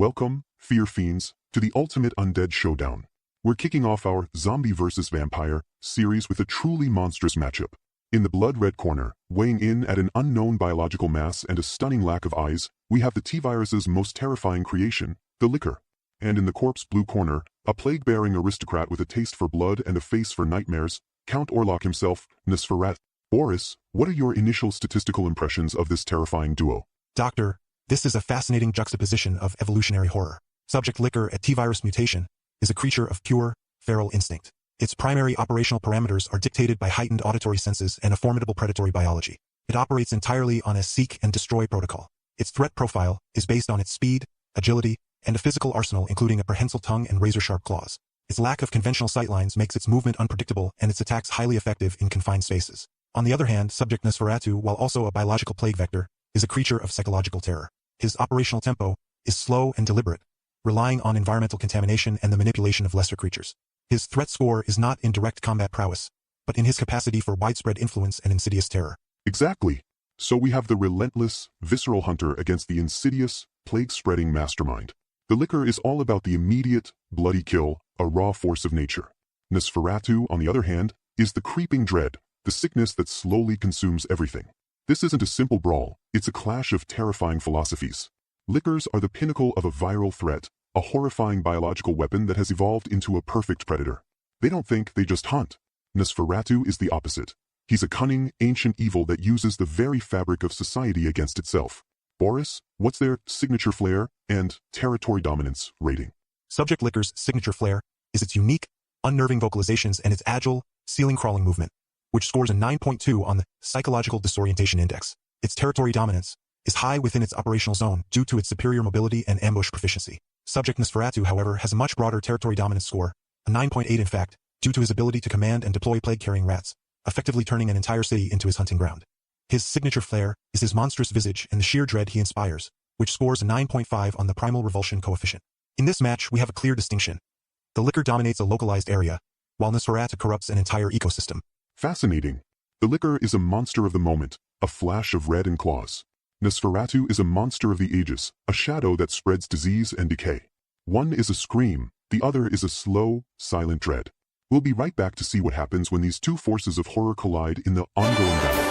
Welcome, Fear Fiends, to the ultimate undead showdown. We're kicking off our Zombie vs. Vampire series with a truly monstrous matchup. In the blood-red corner, weighing in at an unknown biological mass and a stunning lack of eyes, we have the T-Virus's most terrifying creation, the Licker. And in the corpse-blue corner, a plague-bearing aristocrat with a taste for blood and a face for nightmares, Count Orlok himself, Nosferatu. Boris, what are your initial statistical impressions of this terrifying duo? Doctor, this is a fascinating juxtaposition of evolutionary horror. Subject Licker, a T-virus mutation, is a creature of pure, feral instinct. Its primary operational parameters are dictated by heightened auditory senses and a formidable predatory biology. It operates entirely on a seek and destroy protocol. Its threat profile is based on its speed, agility, and a physical arsenal including a prehensile tongue and razor-sharp claws. Its lack of conventional sightlines makes its movement unpredictable and its attacks highly effective in confined spaces. On the other hand, Subject Nosferatu, while also a biological plague vector, is a creature of psychological terror. His operational tempo is slow and deliberate, relying on environmental contamination and the manipulation of lesser creatures. His threat score is not in direct combat prowess, but in his capacity for widespread influence and insidious terror. Exactly. So we have the relentless, visceral hunter against the insidious, plague-spreading mastermind. The Licker is all about the immediate, bloody kill, a raw force of nature. Nosferatu, on the other hand, is the creeping dread, the sickness that slowly consumes everything. This isn't a simple brawl, it's a clash of terrifying philosophies. Lickers are the pinnacle of a viral threat, a horrifying biological weapon that has evolved into a perfect predator. They don't think, they just hunt. Nosferatu is the opposite. He's a cunning, ancient evil that uses the very fabric of society against itself. Boris, what's their signature flair and territory dominance rating? Subject Licker's signature flair is its unique, unnerving vocalizations and its agile, ceiling-crawling movement, which scores a 9.2 on the Psychological Disorientation Index. Its territory dominance is high within its operational zone due to its superior mobility and ambush proficiency. Subject Nosferatu, however, has a much broader territory dominance score, a 9.8 in fact, due to his ability to command and deploy plague-carrying rats, effectively turning an entire city into his hunting ground. His signature flair is his monstrous visage and the sheer dread he inspires, which scores a 9.5 on the primal revulsion coefficient. In this match, we have a clear distinction. The Licker dominates a localized area, while Nosferatu corrupts an entire ecosystem. Fascinating. The Licker is a monster of the moment, a flash of red and claws. Nosferatu is a monster of the ages, a shadow that spreads disease and decay. One is a scream, the other is a slow, silent dread. We'll be right back to see what happens when these two forces of horror collide in the ongoing battle.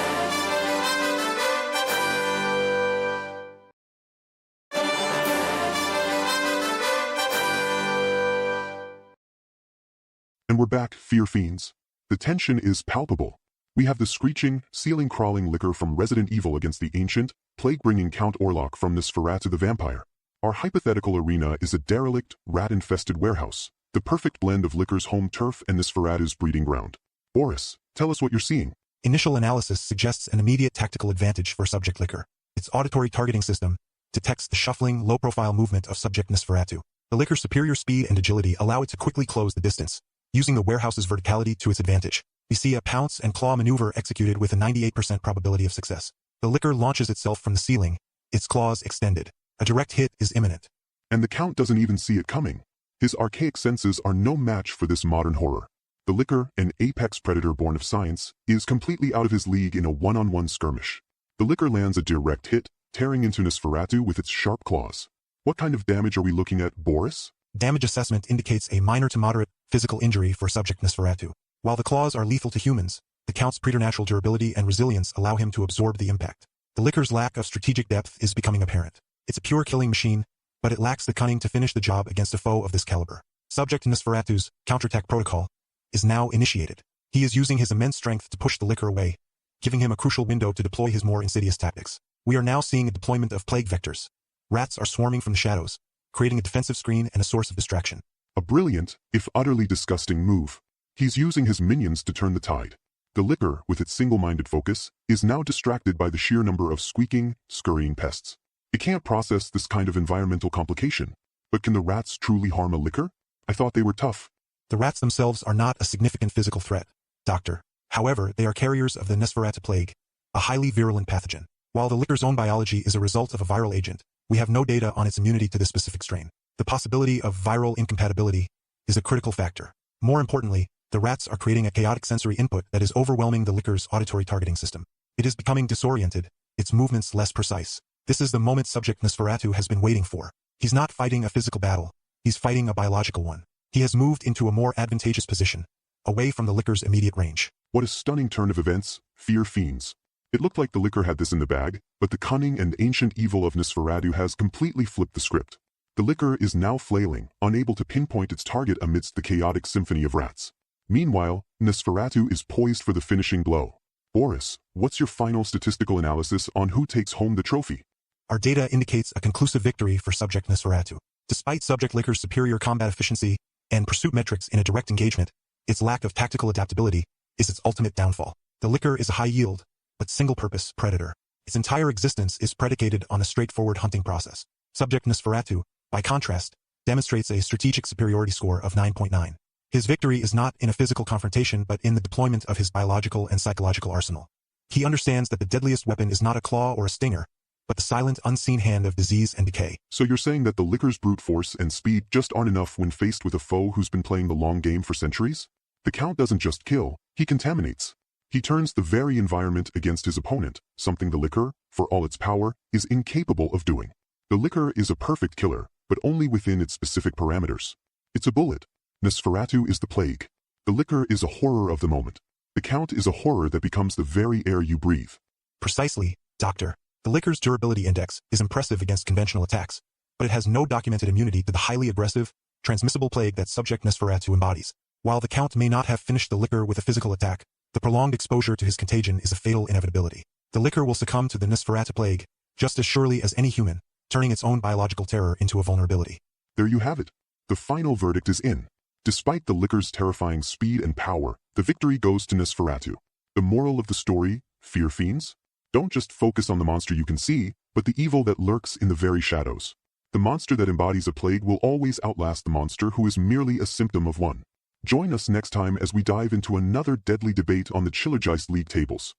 And we're back, Fear Fiends. The tension is palpable. We have the screeching, ceiling-crawling Licker from Resident Evil against the ancient, plague-bringing Count Orlok from Nosferatu the Vampire. Our hypothetical arena is a derelict, rat-infested warehouse, the perfect blend of Licker's home turf and Nosferatu's breeding ground. Boris, tell us what you're seeing. Initial analysis suggests an immediate tactical advantage for Subject Licker. Its auditory targeting system detects the shuffling, low-profile movement of Subject Nosferatu. The Licker's superior speed and agility allow it to quickly close the distance, using the warehouse's verticality to its advantage. We see a pounce and claw maneuver executed with a 98% probability of success. The Licker launches itself from the ceiling, its claws extended. A direct hit is imminent. And the Count doesn't even see it coming. His archaic senses are no match for this modern horror. The Licker, an apex predator born of science, is completely out of his league in a one-on-one skirmish. The Licker lands a direct hit, tearing into Nosferatu with its sharp claws. What kind of damage are we looking at, Boris? Damage assessment indicates a minor to moderate physical injury for Subject Nosferatu. While the claws are lethal to humans, the Count's preternatural durability and resilience allow him to absorb the impact. The Licker's lack of strategic depth is becoming apparent. It's a pure killing machine, but it lacks the cunning to finish the job against a foe of this caliber. Subject Nosferatu's counterattack protocol is now initiated. He is using his immense strength to push the Licker away, giving him a crucial window to deploy his more insidious tactics. We are now seeing a deployment of plague vectors. Rats are swarming from the shadows, creating a defensive screen and a source of distraction. A brilliant, if utterly disgusting move. He's using his minions to turn the tide. The Licker, with its single-minded focus, is now distracted by the sheer number of squeaking, scurrying pests. It can't process this kind of environmental complication. But can the rats truly harm a Licker? I thought they were tough. The rats themselves are not a significant physical threat, Doctor. However, they are carriers of the Nosferatu plague, a highly virulent pathogen. While the Licker's own biology is a result of a viral agent, we have no data on its immunity to this specific strain. The possibility of viral incompatibility is a critical factor. More importantly, the rats are creating a chaotic sensory input that is overwhelming the Licker's auditory targeting system. It is becoming disoriented, its movements less precise. This is the moment Subject Nosferatu has been waiting for. He's not fighting a physical battle, he's fighting a biological one. He has moved into a more advantageous position, away from the liquor's immediate range. What a stunning turn of events, fear fiends. It looked like the liquor had this in the bag, but the cunning and ancient evil of Nosferatu has completely flipped the script. The liquor is now flailing, unable to pinpoint its target amidst the chaotic symphony of rats. Meanwhile, Nosferatu is poised for the finishing blow. Boris, what's your final statistical analysis on who takes home the trophy? Our data indicates a conclusive victory for Subject Nosferatu. Despite Subject Liquor's superior combat efficiency and pursuit metrics in a direct engagement, its lack of tactical adaptability is its ultimate downfall. The liquor is a high-yield, but single-purpose predator. Its entire existence is predicated on a straightforward hunting process. Subject Nosferatu, by contrast, demonstrates a strategic superiority score of 9.9. His victory is not in a physical confrontation but in the deployment of his biological and psychological arsenal. He understands that the deadliest weapon is not a claw or a stinger, but the silent, unseen hand of disease and decay. So you're saying that the liquor's brute force and speed just aren't enough when faced with a foe who's been playing the long game for centuries? The Count doesn't just kill, he contaminates. He turns the very environment against his opponent, something the liquor, for all its power, is incapable of doing. The liquor is a perfect killer, but only within its specific parameters. It's a bullet. Nosferatu is the plague. The liquor is a horror of the moment. The Count is a horror that becomes the very air you breathe. Precisely, Doctor. The liquor's durability index is impressive against conventional attacks, but it has no documented immunity to the highly aggressive, transmissible plague that Subject Nosferatu embodies. While the Count may not have finished the liquor with a physical attack, the prolonged exposure to his contagion is a fatal inevitability. The liquor will succumb to the Nosferatu plague, just as surely as any human, turning its own biological terror into a vulnerability. There you have it. The final verdict is in. Despite the liquor's terrifying speed and power, the victory goes to Nosferatu. The moral of the story, fear fiends? Don't just focus on the monster you can see, but the evil that lurks in the very shadows. The monster that embodies a plague will always outlast the monster who is merely a symptom of one. Join us next time as we dive into another deadly debate on the Chillergeist League tables.